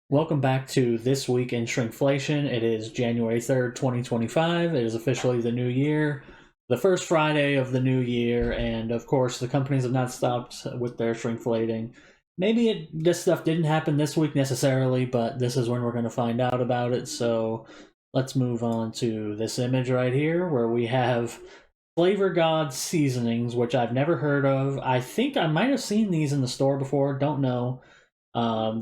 Welcome back to This Week in Shrinkflation. It is January 3rd, 2025. It is officially the new year, the first Friday of the new year, and of course, the companies have not stopped with their shrinkflating. Maybe this stuff didn't happen this week necessarily, but this is when we're going to find out about it. So let's move on to this image right here where we have Flavor God seasonings, which I've never heard of. I think I might have seen these in the store before, don't know.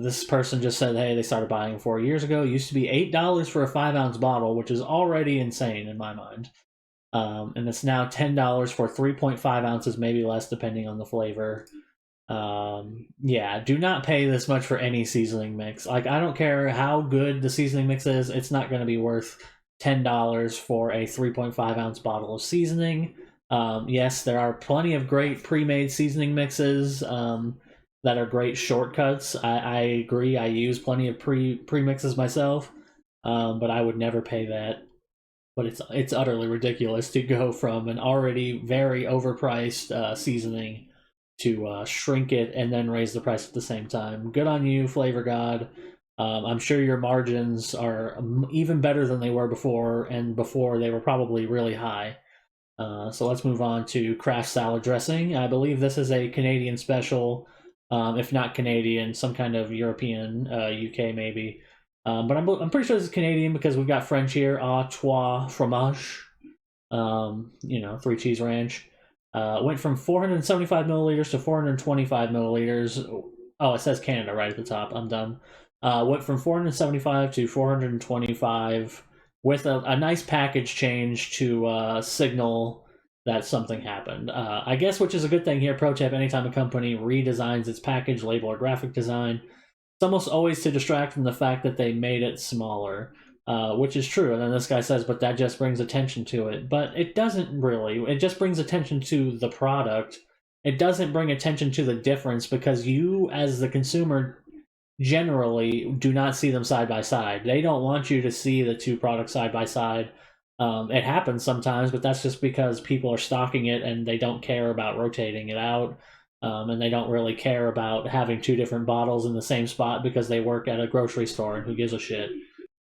This person just said, hey, they started buying them 4 years ago. It used to be $8 for a 5 ounce bottle, which is already insane in my mind. And it's now $10 for 3.5 ounces, maybe less, depending on the flavor. Yeah, do not pay this much for any seasoning mix. Like, I don't care how good the seasoning mix is, it's not going to be worth $10 for a 3.5 ounce bottle of seasoning. Yes, there are plenty of great pre-made seasoning mixes. That are great shortcuts. I agree. I use plenty of premixes myself, but I would never pay that. But it's utterly ridiculous to go from an already very overpriced seasoning to shrink it and then raise the price at the same time. Good on you, Flavor God. I'm sure your margins are even better than they were before, and before they were probably really high. So let's move on to Kraft salad dressing. I believe this is a Canadian special. If not Canadian, some kind of European, UK maybe. But I'm pretty sure this is Canadian because we've got French here. Au trois fromage. Three cheese ranch. Went from 475 milliliters to 425 milliliters. Oh, it says Canada right at the top. I'm dumb. Went from 475 to 425 with a nice package change to signal that something happened. I guess, which is a good thing here. Pro tip: anytime a company redesigns its package, label, or graphic design, it's almost always to distract from the fact that they made it smaller, which is true. And then this guy says, but that just brings attention to it. But it doesn't really. It just brings attention to the product. It doesn't bring attention to the difference because you, as the consumer, generally do not see them side by side. They don't want you to see the two products side by side. It happens sometimes, but that's just because people are stocking it and they don't care about rotating it out. And they don't really care about having two different bottles in the same spot because they work at a grocery store and who gives a shit.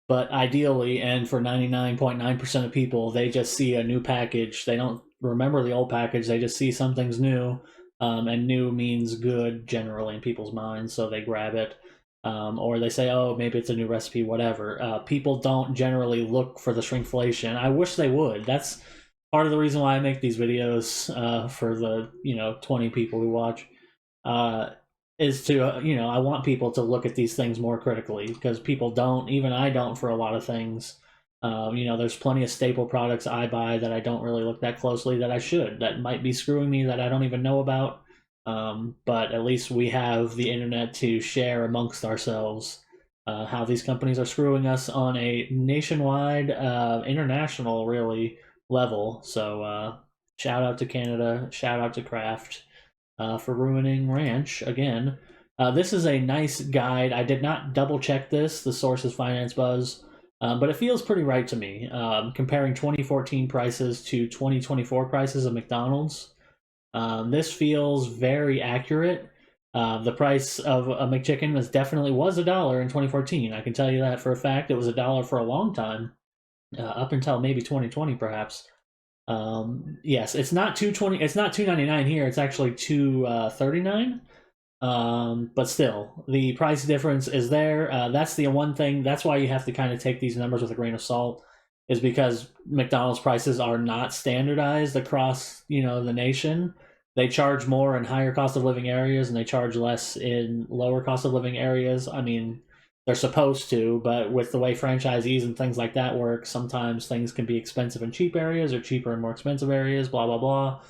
But ideally, and for 99.9% of people, they just see a new package. They don't remember the old package. They just see something's new. And new means good generally in people's minds, so they grab it. Or they say, oh, maybe it's a new recipe, whatever. People don't generally look for the shrinkflation. I wish they would. That's part of the reason why I make these videos for the 20 people who watch. Is to I want people to look at these things more critically because people don't. Even I don't for a lot of things. There's plenty of staple products I buy that I don't really look that closely that I should. That might be screwing me that I don't even know about. But at least we have the internet to share amongst ourselves how these companies are screwing us on a nationwide, international, really level. So shout out to Canada, shout out to Kraft for ruining ranch again. This is a nice guide. I did not double check this. The source is Finance Buzz. But it feels pretty right to me. Comparing 2014 prices to 2024 prices of McDonald's. This feels very accurate. The price of a McChicken was a dollar in 2014. I can tell you that for a fact. It was a dollar for a long time, up until maybe 2020, perhaps. Yes, it's not 220. It's not 2.99 here. It's actually 2.39. But still, the price difference is there. That's the one thing. That's why you have to kind of take these numbers with a grain of salt, is because McDonald's prices are not standardized across the nation. They charge more in higher cost of living areas, and they charge less in lower cost of living areas. I mean, they're supposed to, but with the way franchisees and things like that work, sometimes things can be expensive in cheap areas or cheaper in more expensive areas. Blah blah blah.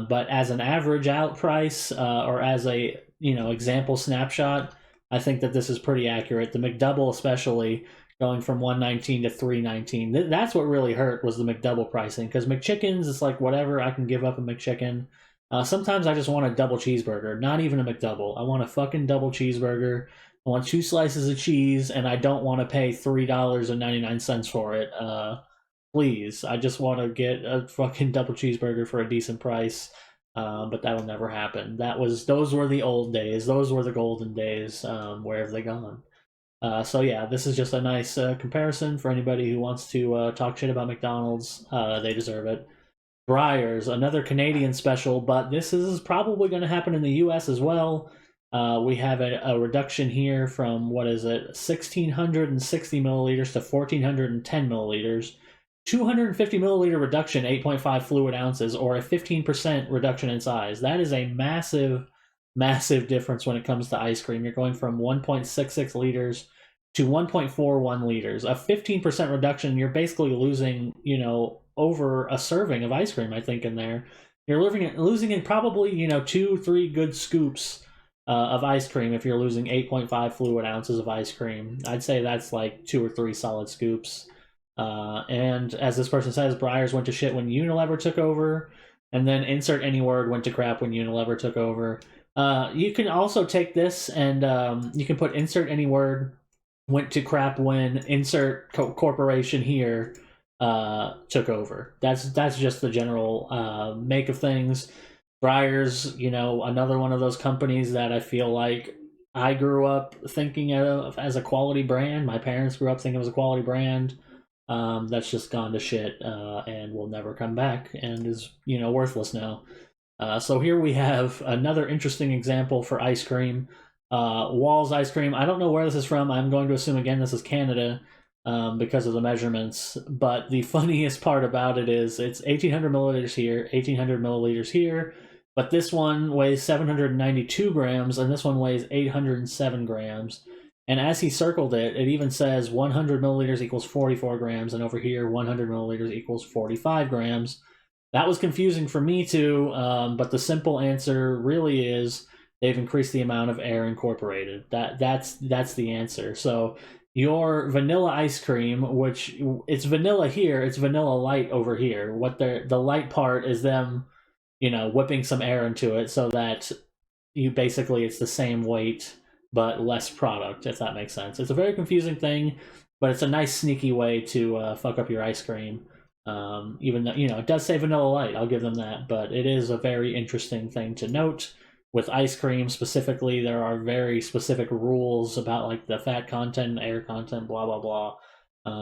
But as an average out price, or as a example snapshot, I think that this is pretty accurate. The McDouble, especially, going from 119 to 319. That's what really hurt, was the McDouble pricing, because McChickens, it's like whatever, I can give up a McChicken. Sometimes I just want a double cheeseburger, not even a McDouble. I want a fucking double cheeseburger. I want 2 slices of cheese, and I don't want to pay $3.99 for it. Please, I just want to get a fucking double cheeseburger for a decent price. But that'll never happen. Those were the old days. Those were the golden days. Where have they gone? So yeah, this is just a nice comparison for anybody who wants to talk shit about McDonald's. They deserve it. Breyers, another Canadian special, but this is probably going to happen in the U.S. as well. We have a reduction here from, what is it, 1,660 milliliters to 1,410 milliliters. 250 milliliter reduction, 8.5 fluid ounces, or a 15% reduction in size. That is a massive, massive difference when it comes to ice cream. You're going from 1.66 liters to 1.41 liters. A 15% reduction, you're basically losing, over a serving of ice cream, I think, in there. You're losing in probably, 2-3 good scoops of ice cream if you're losing 8.5 fluid ounces of ice cream. I'd say that's like 2 or 3 solid scoops. And as this person says, Breyers went to shit when Unilever took over, and then insert any word went to crap when Unilever took over. You can also take this and you can put insert any word went to crap when insert corporation here took over. That's just the general make of things. Breyers, another one of those companies that I feel like I grew up thinking of as a quality brand. My parents grew up thinking it was a quality brand. That's just gone to shit and will never come back and is worthless now. So here we have another interesting example for ice cream. Walls ice cream. I don't know where this is from. I'm going to assume again this is Canada because of the measurements. But the funniest part about it is it's 1,800 milliliters here, 1,800 milliliters here. But this one weighs 792 grams and this one weighs 807 grams. And as he circled it, it even says 100 milliliters equals 44 grams, and over here, 100 milliliters equals 45 grams. That was confusing for me too, but the simple answer really is they've increased the amount of air incorporated. That's the answer. So your vanilla ice cream, which it's vanilla here, it's vanilla light over here. What the light part is them, whipping some air into it so that it's the same weight but less product, if that makes sense. It's a very confusing thing, but it's a nice sneaky way to fuck up your ice cream. Even though, it does say vanilla light, I'll give them that, but it is a very interesting thing to note. With ice cream specifically, there are very specific rules about like the fat content, air content, blah, blah, blah.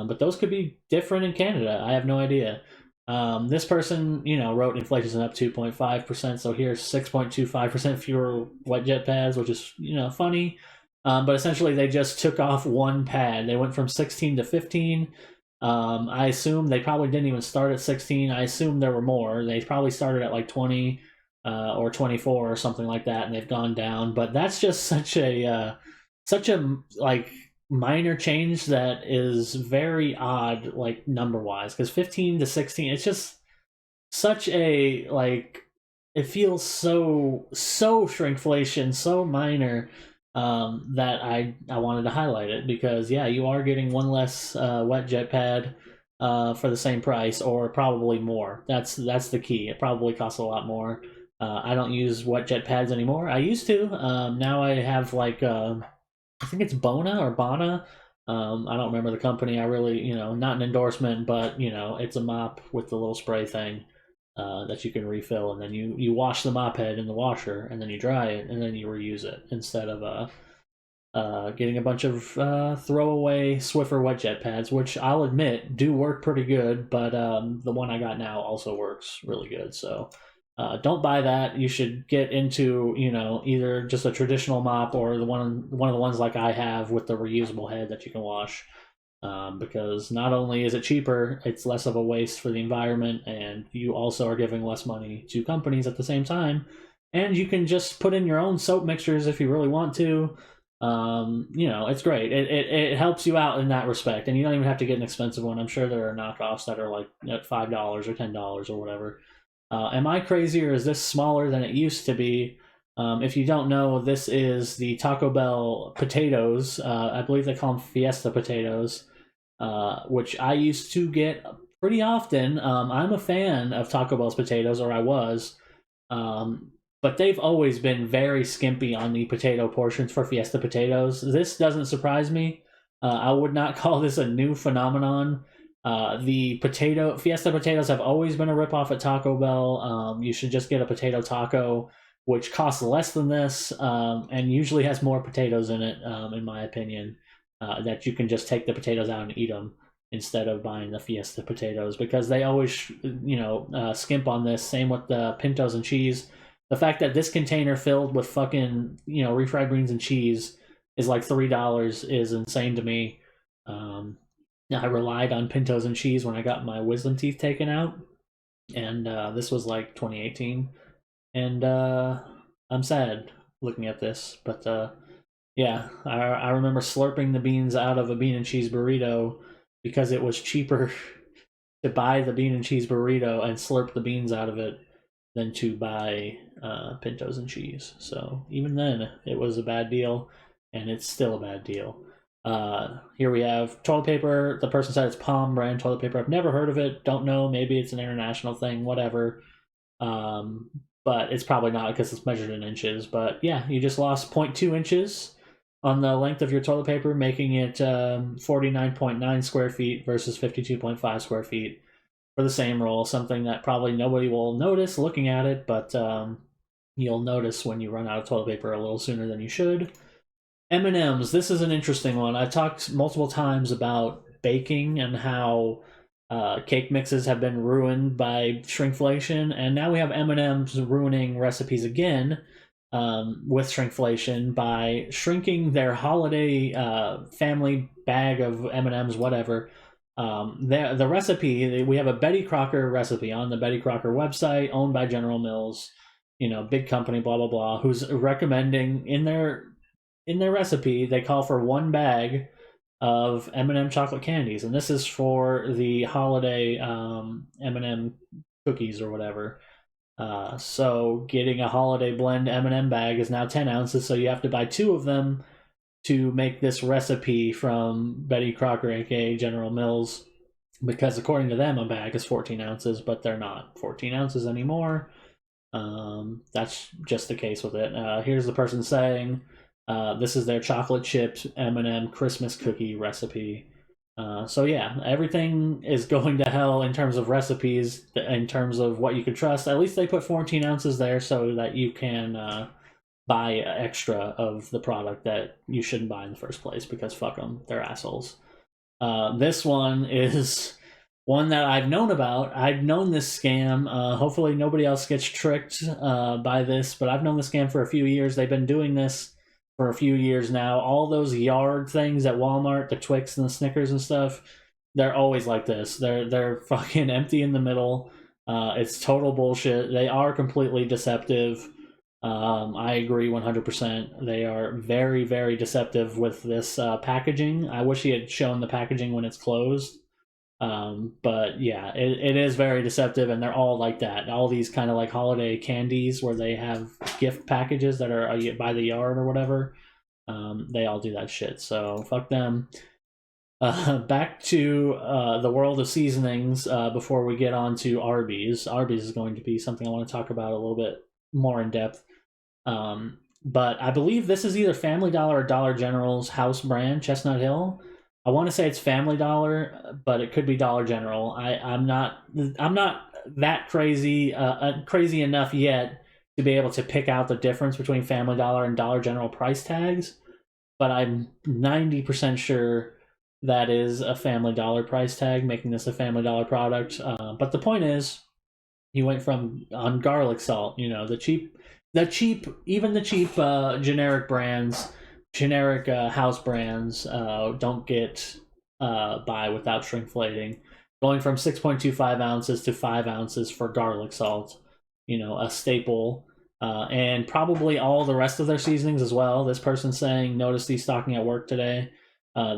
But those could be different in Canada. I have no idea. This person, wrote inflation's up 2.5%, so here's 6.25% fewer wet jet pads, which is, funny. But essentially, they just took off one pad. They went from 16 to 15. I assume they probably didn't even start at 16. I assume there were more. They probably started at like 20 or 24 or something like that, and they've gone down. But that's just such a like minor change that is very odd, like number wise, because 15 to 16, it's just such a like it feels so shrinkflation, so minor, that I wanted to highlight it because yeah, you are getting one less wet jet pad for the same price, or probably more. That's the key. It probably costs a lot more. I don't use wet jet pads anymore. I used to. Now I have like I think it's Bona or Bana. I don't remember the company. I really, not an endorsement, but it's a mop with the little spray thing that you can refill, and then you wash the mop head in the washer, and then you dry it, and then you reuse it instead of getting a bunch of throwaway Swiffer wet jet pads, which I'll admit do work pretty good, but the one I got now also works really good. So don't buy that. You should get into either just a traditional mop or one of the ones like I have with the reusable head that you can wash. Because not only is it cheaper, it's less of a waste for the environment, and you also are giving less money to companies at the same time. And you can just put in your own soap mixtures if you really want to. It's great. It helps you out in that respect, and you don't even have to get an expensive one. I'm sure there are knockoffs that are like at $5 or $10 or whatever. Am I crazy, or is this smaller than it used to be? If you don't know, this is the Taco Bell potatoes. I believe they call them Fiesta potatoes, which I used to get pretty often. I'm a fan of Taco Bell's potatoes, or I was. But they've always been very skimpy on the potato portions for Fiesta potatoes. This doesn't surprise me. I would not call this a new phenomenon. The Fiesta potatoes have always been a ripoff at Taco Bell. You should just get a potato taco, which costs less than this, and usually has more potatoes in it, in my opinion. that you can just take the potatoes out and eat them instead of buying the Fiesta potatoes, because they always, skimp on this. Same with the pintos and cheese. The fact that this container filled with fucking, refried beans and cheese is like $3 is insane to me. I relied on pintos and cheese when I got my wisdom teeth taken out, and this was like 2018, and I'm sad looking at this, but yeah, I remember slurping the beans out of a bean and cheese burrito because it was cheaper to buy the bean and cheese burrito and slurp the beans out of it than to buy pintos and cheese. So even then, it was a bad deal, and it's still a bad deal. Here we have toilet paper. The person said it's Palm brand toilet paper. I've never heard of it. Don't know. Maybe it's an international thing. Whatever. But it's probably not because it's measured in inches. But yeah, you just lost 0.2 inches on the length of your toilet paper, making it 49.9 square feet versus 52.5 square feet for the same roll. Something that probably nobody will notice looking at it, but you'll notice when you run out of toilet paper a little sooner than you should. M&Ms, this is an interesting one. I've talked multiple times about baking and how cake mixes have been ruined by shrinkflation, and now we have M&Ms ruining recipes again with shrinkflation by shrinking their holiday family bag of M&Ms, whatever. The recipe, we have a Betty Crocker recipe on the Betty Crocker website, owned by General Mills, big company, blah blah blah, who's recommending in their recipe they call for 1 bag of M&M chocolate candies, and this is for the holiday M&M cookies or whatever. So getting a holiday blend M&M bag is now 10 ounces, so you have to buy 2 of them to make this recipe from Betty Crocker, aka General Mills, because according to them a bag is 14 ounces, but they're not 14 ounces anymore. That's just the case with it. Here's the person saying this is their chocolate chips M&M Christmas cookie recipe. So yeah, everything is going to hell in terms of recipes, in terms of what you can trust. At least they put 14 ounces there so that you can buy extra of the product that you shouldn't buy in the first place, because fuck them, they're assholes. This one is one that I've known about. I've known this scam. Hopefully nobody else gets tricked by this, but I've known the scam for a few years. They've been doing this for a few years now. All those yard things at Walmart, the Twix and the Snickers and stuff, they're always like this. They're fucking empty in the middle. It's total bullshit. They are completely deceptive. I agree 100%. They are very, very deceptive with this packaging. I wish he had shown the packaging when it's closed. But yeah, it is very deceptive, and they're all like that. All these kind of like holiday candies where they have gift packages that are by the yard or whatever, they all do that shit. So fuck them. Back to the world of seasonings before we get on to Arby's. Arby's is going to be something I want to talk about a little bit more in depth. But I believe this is either Family Dollar or Dollar General's house brand, Chestnut Hill. I want to say it's Family Dollar, but it could be Dollar General. I'm not that crazy crazy enough yet to be able to pick out the difference between Family Dollar and Dollar General price tags, but I'm 90% sure that is a Family Dollar price tag, making this a Family Dollar product. But the point is, he went from on garlic salt, the cheap generic brands. Generic house brands don't get by without shrinkflating. Going from 6.25 ounces to 5 ounces for garlic salt, a staple, and probably all the rest of their seasonings as well. This person saying, notice destocking at work today.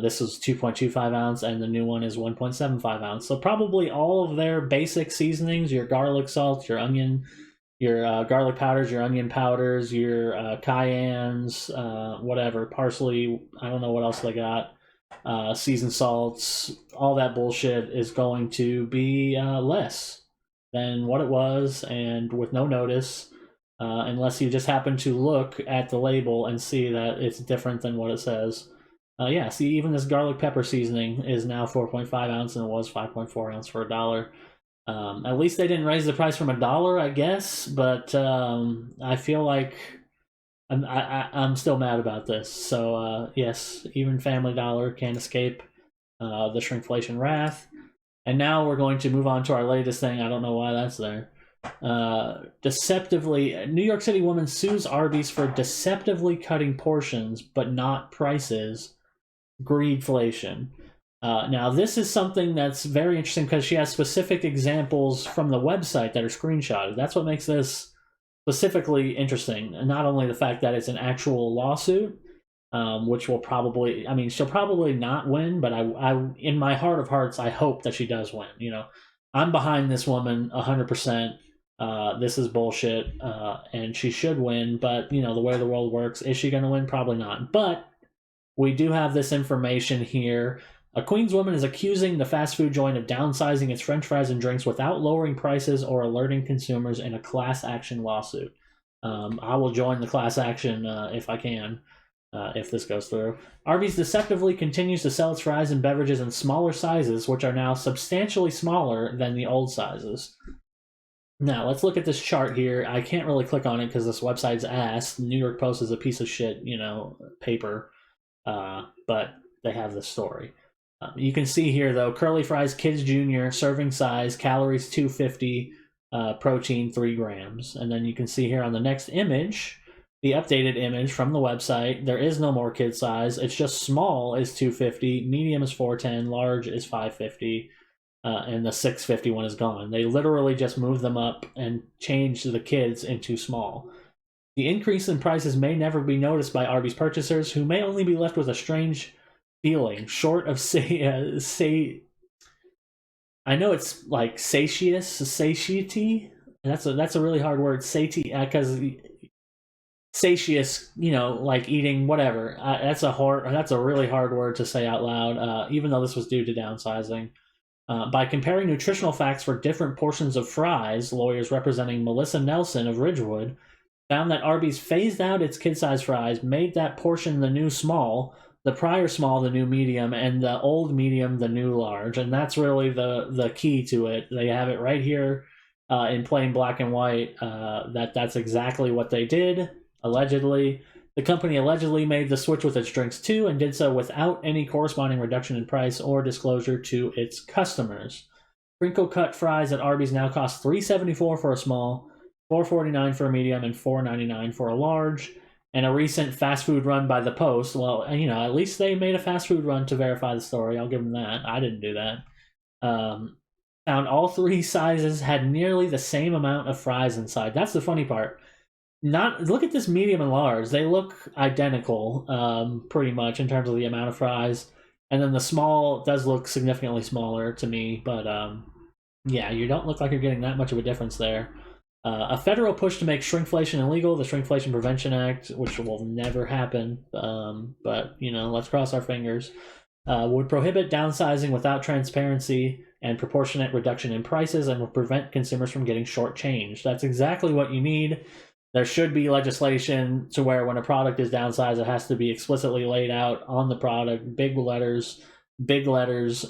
This was 2.25 ounce, and the new one is 1.75 ounce. So probably all of their basic seasonings, your garlic salt, your onion, your garlic powders, your onion powders, your cayennes, whatever, parsley, I don't know what else they got, seasoned salts, all that bullshit is going to be less than what it was, and with no notice, unless you just happen to look at the label and see that it's different than what it says. Yeah, see, even this garlic pepper seasoning is now 4.5 ounce, and it was 5.4 ounce for $1. At least they didn't raise the price from $1, I guess, but I feel like I'm still mad about this. So yes, even Family Dollar can't escape the shrinkflation wrath. And now we're going to move on to our latest thing. I don't know why that's there. Deceptively, New York City woman sues Arby's for deceptively cutting portions but not prices. Greedflation. Now, this is something that's very interesting because she has specific examples from the website that are screenshotted. That's what makes this specifically interesting. And not only the fact that it's an actual lawsuit, which will probably, I mean, she'll probably not win, but in my heart of hearts, I hope that she does win. You know, I'm behind this woman 100%. This is bullshit, and she should win. But you know, the way the world works, is she going to win? Probably not. But we do have this information here. A Queens woman is accusing the fast food joint of downsizing its French fries and drinks without lowering prices or alerting consumers in a class action lawsuit. I will join the class action if I can. If this goes through. Arby's deceptively continues to sell its fries and beverages in smaller sizes, which are now substantially smaller than the old sizes. Now, let's look at this chart here. I can't really click on it because this website's ass. The New York Post is a piece of shit, you know, paper. But they have this story. You can see here, though, curly fries, Kids Junior, serving size, calories 250, protein 3 grams. And then you can see here on the next image, the updated image from the website, there is no more kid size. It's just small is 250, medium is 410, large is 550, and the 650 one is gone. They literally just moved them up and changed the kids into small. The increase in prices may never be noticed by Arby's purchasers, who may only be left with a strange feeling, short of I know it's like satiety. That's a really hard word, because satious, you know, like eating whatever. That's a really hard word to say out loud, even though this was due to downsizing. By comparing nutritional facts for different portions of fries, lawyers representing Melissa Nelson of Ridgewood found that Arby's phased out its kid-sized fries, made that portion the new small, the prior small the new medium, and the old medium the new large. And that's really the key to it. They have it right here in plain black and white. That's exactly what they did. Allegedly, the company allegedly made the switch with its drinks too, and did so without any corresponding reduction in price or disclosure to its customers. Crinkle cut fries at Arby's now cost $3.74 for a small, $4.49 for a medium, and $4.99 for a large. And a recent fast food run by the Post, well, you know, at least they made a fast food run to verify the story. I'll give them that. I didn't do that. Found all 3 sizes had nearly the same amount of fries inside. That's the funny part. Look at this medium and large. They look identical, pretty much in terms of the amount of fries. And then the small does look significantly smaller to me, but yeah, you don't look like you're getting that much of a difference there. A federal push to make shrinkflation illegal, the Shrinkflation Prevention Act, which will never happen, but you know, let's cross our fingers, would prohibit downsizing without transparency and proportionate reduction in prices, and would prevent consumers from getting shortchanged. That's exactly what you need. There should be legislation to where when a product is downsized, it has to be explicitly laid out on the product, big letters,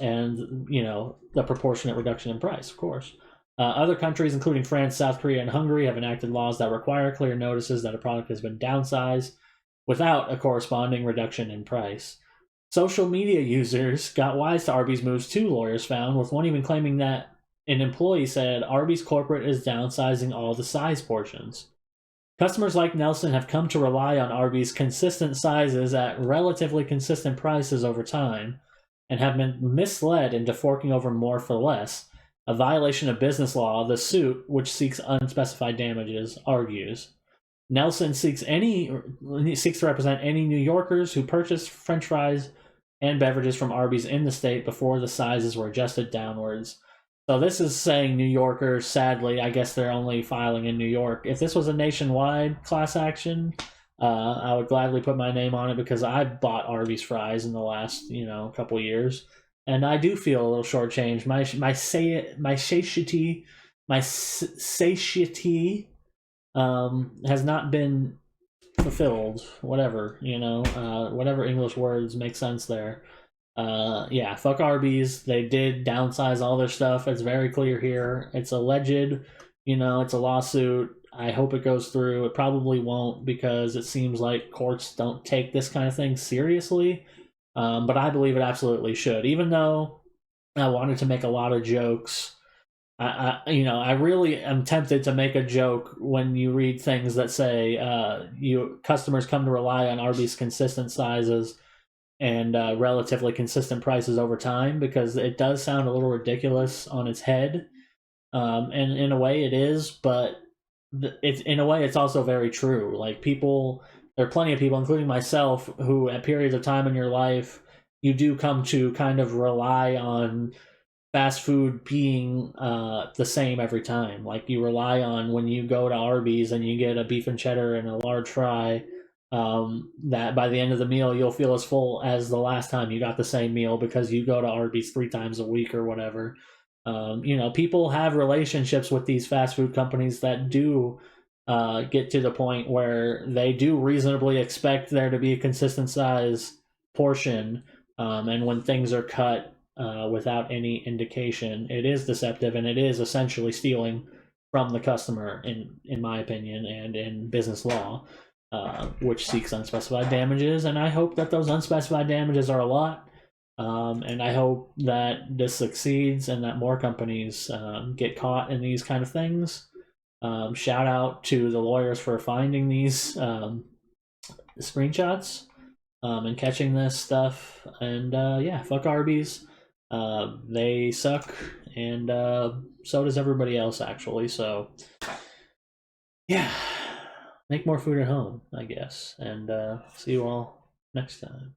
and you know, the proportionate reduction in price, of course. Other countries, including France, South Korea, and Hungary, have enacted laws that require clear notices that a product has been downsized without a corresponding reduction in price. Social media users got wise to Arby's moves too, lawyers found, with one even claiming that an employee said Arby's corporate is downsizing all the size portions. Customers like Nelson have come to rely on Arby's consistent sizes at relatively consistent prices over time, and have been misled into forking over more for less, a violation of business law, the suit, which seeks unspecified damages, argues. Nelson seeks to represent any New Yorkers who purchased French fries and beverages from Arby's in the state before the sizes were adjusted downwards. So this is saying New Yorkers. Sadly, I guess they're only filing in New York. If this was a nationwide class action, I would gladly put my name on it, because I've bought Arby's fries in the last, couple years, and I do feel a little shortchanged. My satiety has not been fulfilled. Whatever, whatever English words make sense there. Yeah, fuck Arby's. They did downsize all their stuff. It's very clear here. It's alleged, it's a lawsuit. I hope it goes through. It probably won't because it seems like courts don't take this kind of thing seriously. But I believe it absolutely should. Even though I wanted to make a lot of jokes, I really am tempted to make a joke when you read things that say you customers come to rely on Arby's consistent sizes and relatively consistent prices over time, because it does sound a little ridiculous on its head, and in a way it is, but it's in a way it's also very true. Like people, there are plenty of people, including myself, who at periods of time in your life you do come to kind of rely on fast food being the same every time. Like you rely on when you go to Arby's and you get a beef and cheddar and a large fry, that by the end of the meal you'll feel as full as the last time you got the same meal because you go to Arby's 3 times a week or whatever. People have relationships with these fast food companies that do get to the point where they do reasonably expect there to be a consistent size portion, and when things are cut without any indication, it is deceptive and it is essentially stealing from the customer, in my opinion, and in business law, which seeks unspecified damages. And I hope that those unspecified damages are a lot. And I hope that this succeeds and that more companies get caught in these kind of things. Shout out to the lawyers for finding these screenshots and catching this stuff. And yeah, fuck Arby's. They suck, and so does everybody else, actually. So yeah, make more food at home, I guess. And see you all next time.